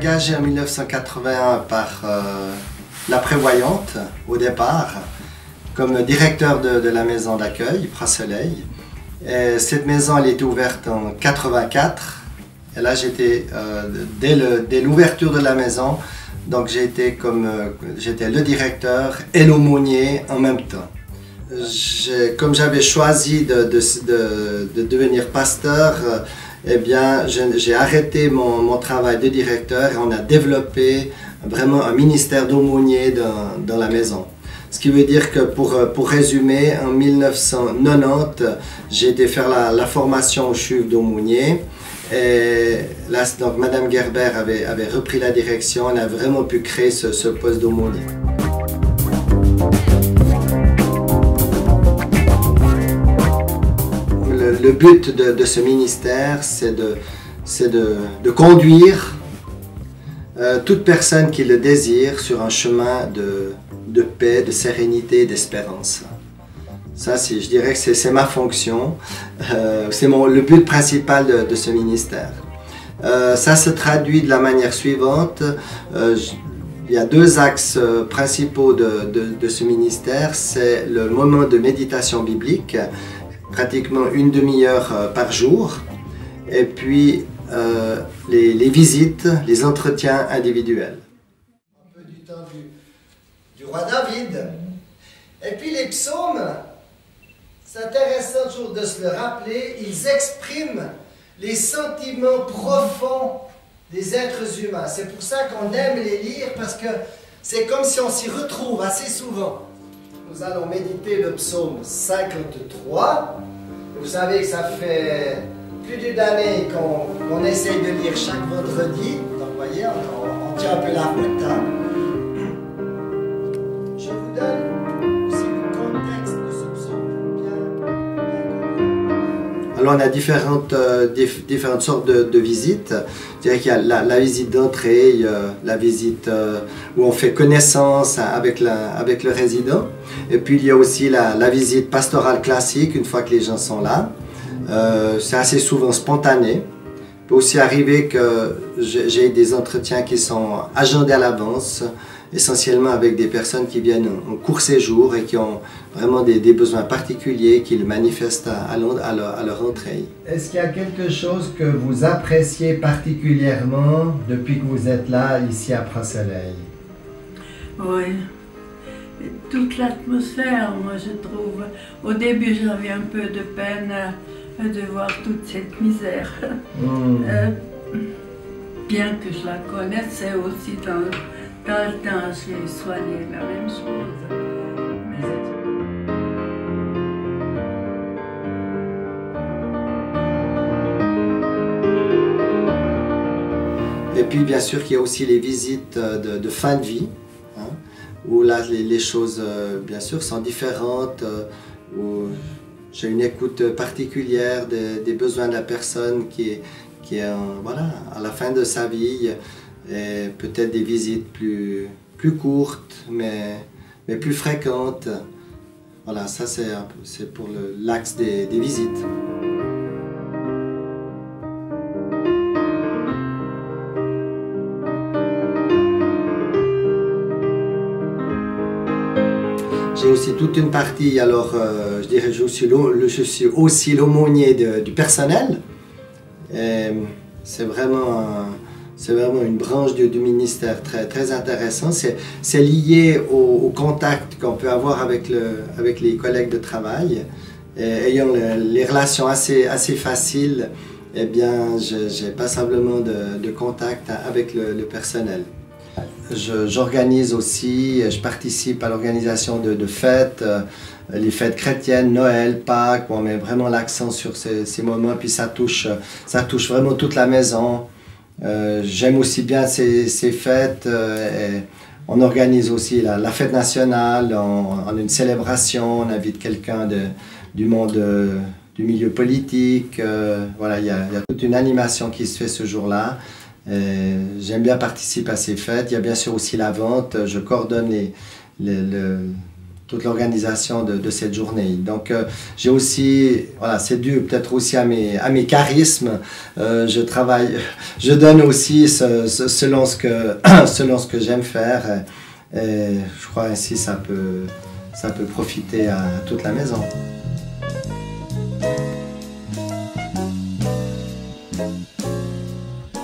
engagé en 1981 par la prévoyante au départ comme directeur de la maison d'accueil, Pras-Soleil. Cette maison elle était ouverte en 84 et là j'étais dès l'ouverture de la maison, donc j'étais le directeur et l'aumônier en même temps. Comme j'avais choisi de devenir pasteur, eh bien, j'ai arrêté mon travail de directeur et on a développé vraiment un ministère d'aumônier dans la maison. Ce qui veut dire que pour résumer, en 1990, j'ai été faire la formation au CHUV d'aumônier. Et là, donc, Madame Gerber avait repris la direction, on a vraiment pu créer ce poste d'aumônier. Le but de ce ministère, c'est de conduire toute personne qui le désire sur un chemin de paix, de sérénité, d'espérance. Ça, je dirais que c'est ma fonction, c'est le but principal de ce ministère. Ça se traduit de la manière suivante. Il y a deux axes principaux de ce ministère. C'est le moment de méditation biblique, pratiquement une demi-heure par jour, et puis les visites, les entretiens individuels. Un peu du temps du roi David. Et puis les psaumes, c'est intéressant toujours de se le rappeler, ils expriment les sentiments profonds des êtres humains. C'est pour ça qu'on aime les lire, parce que c'est comme si on s'y retrouve assez souvent. Nous allons méditer le psaume 53. Vous savez que ça fait plus d'une année qu'on essaye de lire chaque vendredi. Donc vous voyez, on tient un peu la route. Hein. Je vous donne aussi le contexte de ce psaume. Alors on a différentes sortes de visites. Je dirais qu'il y a la visite d'entrée, la visite où on fait connaissance avec le résident. Et puis il y a aussi la visite pastorale classique, une fois que les gens sont là. C'est assez souvent spontané. Il peut aussi arriver que j'ai des entretiens qui sont agendés à l'avance, essentiellement avec des personnes qui viennent en court séjour et qui ont vraiment des besoins particuliers qu'ils manifestent à leur entrée. Est-ce qu'il y a quelque chose que vous appréciez particulièrement depuis que vous êtes là, ici à Pras-Soleil? Oui, toute l'atmosphère, moi je trouve. Au début j'avais un peu de peine de voir toute cette misère. Bien que je la connaissais aussi dans le temps, j'ai soigné la même chose. Et puis bien sûr qu'il y a aussi les visites de fin de vie, hein, où là les choses bien sûr sont différentes, où j'ai une écoute particulière des besoins de la personne qui est voilà, à la fin de sa vie, et peut-être des visites plus courtes mais plus fréquentes. Voilà, ça c'est pour l'axe des visites. J'ai aussi toute une partie, alors je dirais je suis aussi l'aumônier du personnel. C'est vraiment une branche du ministère très intéressant. C'est lié au contact qu'on peut avoir avec les collègues de travail. Ayant les relations assez faciles, eh bien, j'ai passablement de contact avec le personnel. J'organise aussi, je participe à l'organisation de fêtes, les fêtes chrétiennes, Noël, Pâques, on met vraiment l'accent sur ces moments, puis ça touche vraiment toute la maison. J'aime aussi bien ces fêtes, et on organise aussi la fête nationale, on a une célébration, on invite quelqu'un du monde, du milieu politique, voilà, il y a toute une animation qui se fait ce jour-là. J'aime bien participer à ces fêtes. Il y a bien sûr aussi la vente. Je coordonne toute l'organisation de cette journée. Donc j'ai aussi, voilà, c'est dû peut-être aussi à mes charismes. Je donne aussi selon ce que j'aime faire. Et je crois ainsi ça peut profiter à toute la maison.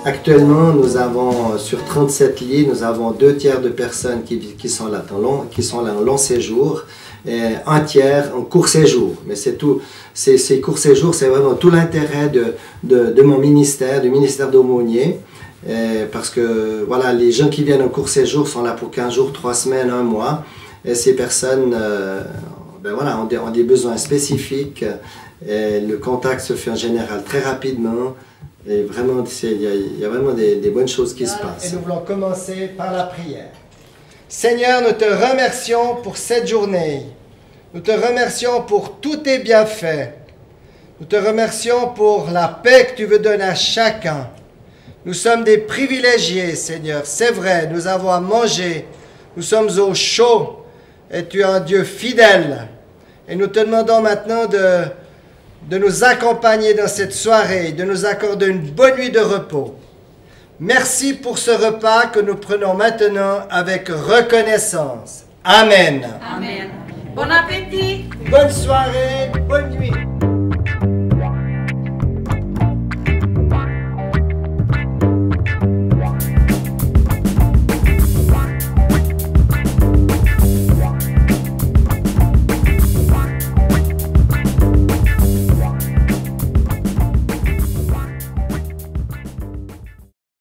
Actuellement, nous avons sur 37 lits, nous avons 2 tiers de personnes qui sont là en long séjour et 1 tiers en court séjour. Mais c'est tout, ces courts séjours, c'est vraiment tout l'intérêt de mon ministère, du ministère d'aumônier. Parce que voilà, les gens qui viennent en court séjour sont là pour 15 jours, 3 semaines, 1 mois. Et ces personnes ben voilà, ont des besoins spécifiques. Et le contact se fait en général très rapidement. Et vraiment, il y a vraiment des bonnes choses qui se passent. Et nous voulons commencer par la prière. Seigneur, nous te remercions pour cette journée. Nous te remercions pour tous tes bienfaits. Nous te remercions pour la paix que tu veux donner à chacun. Nous sommes des privilégiés, Seigneur. C'est vrai, nous avons à manger. Nous sommes au chaud. Et tu es un Dieu fidèle. Et nous te demandons maintenant de nous accompagner dans cette soirée, de nous accorder une bonne nuit de repos. Merci pour ce repas que nous prenons maintenant avec reconnaissance. Amen. Amen. Bon appétit. Bonne soirée, bonne nuit.